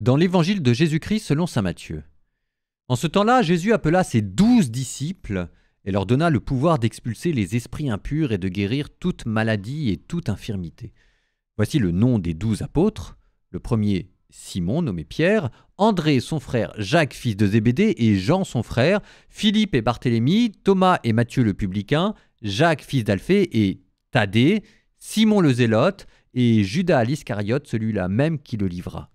Dans l'évangile de Jésus-Christ selon saint Matthieu. En ce temps-là, Jésus appela ses 12 disciples et leur donna le pouvoir d'expulser les esprits impurs et de guérir toute maladie et toute infirmité. Voici le nom des 12 apôtres. Le premier, Simon, nommé Pierre, André, son frère, Jacques, fils de Zébédée, et Jean, son frère, Philippe et Barthélemy, Thomas et Matthieu le publicain, Jacques, fils d'Alphée, et Thaddée, Simon le zélote, et Judas l'Iscariote, celui-là même qui le livra.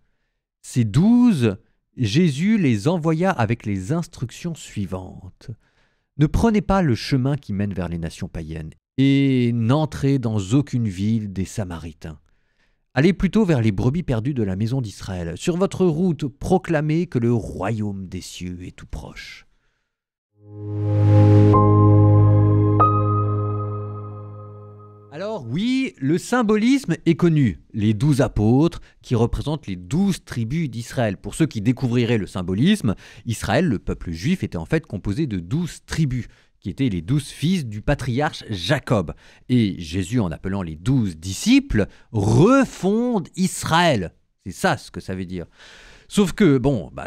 Ces 12, Jésus les envoya avec les instructions suivantes. Ne prenez pas le chemin qui mène vers les nations païennes, et n'entrez dans aucune ville des Samaritains. Allez plutôt vers les brebis perdues de la maison d'Israël. Sur votre route, proclamez que le royaume des cieux est tout proche. Alors oui, le symbolisme est connu. Les 12 apôtres qui représentent les 12 tribus d'Israël. Pour ceux qui découvriraient le symbolisme, Israël, le peuple juif, était en fait composé de 12 tribus, qui étaient les 12 fils du patriarche Jacob. Et Jésus, en appelant les 12 disciples, refonde Israël. C'est ça ce que ça veut dire. Sauf que,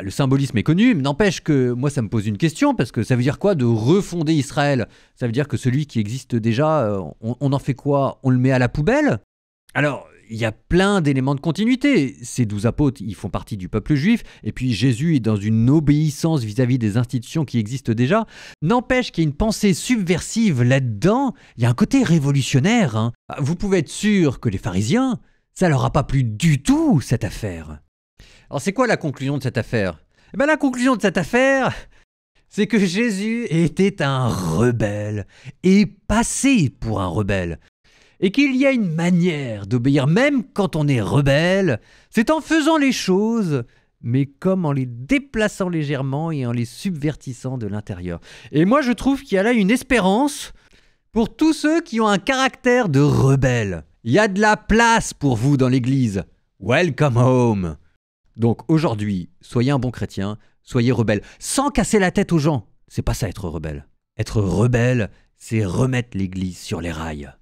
le symbolisme est connu, mais n'empêche que moi ça me pose une question, parce que ça veut dire quoi de refonder Israël? Ça veut dire que celui qui existe déjà, on en fait quoi? On le met à la poubelle? Alors, il y a plein d'éléments de continuité. Ces 12 apôtres, ils font partie du peuple juif, et puis Jésus est dans une obéissance vis-à-vis des institutions qui existent déjà. N'empêche qu'il y a une pensée subversive là-dedans, il y a un côté révolutionnaire, hein. Vous pouvez être sûr que les pharisiens, ça leur a pas plu du tout, cette affaire. Alors c'est quoi la conclusion de cette affaire? La conclusion de cette affaire, c'est que Jésus était un rebelle, et passé pour un rebelle. Et qu'il y a une manière d'obéir même quand on est rebelle, c'est en faisant les choses, mais comme en les déplaçant légèrement et en les subvertissant de l'intérieur. Et moi je trouve qu'il y a là une espérance pour tous ceux qui ont un caractère de rebelle. Il y a de la place pour vous dans l'église. Welcome home. Donc aujourd'hui, soyez un bon chrétien, soyez rebelle, sans casser la tête aux gens. C'est pas ça être rebelle. Être rebelle, c'est remettre l'église sur les rails.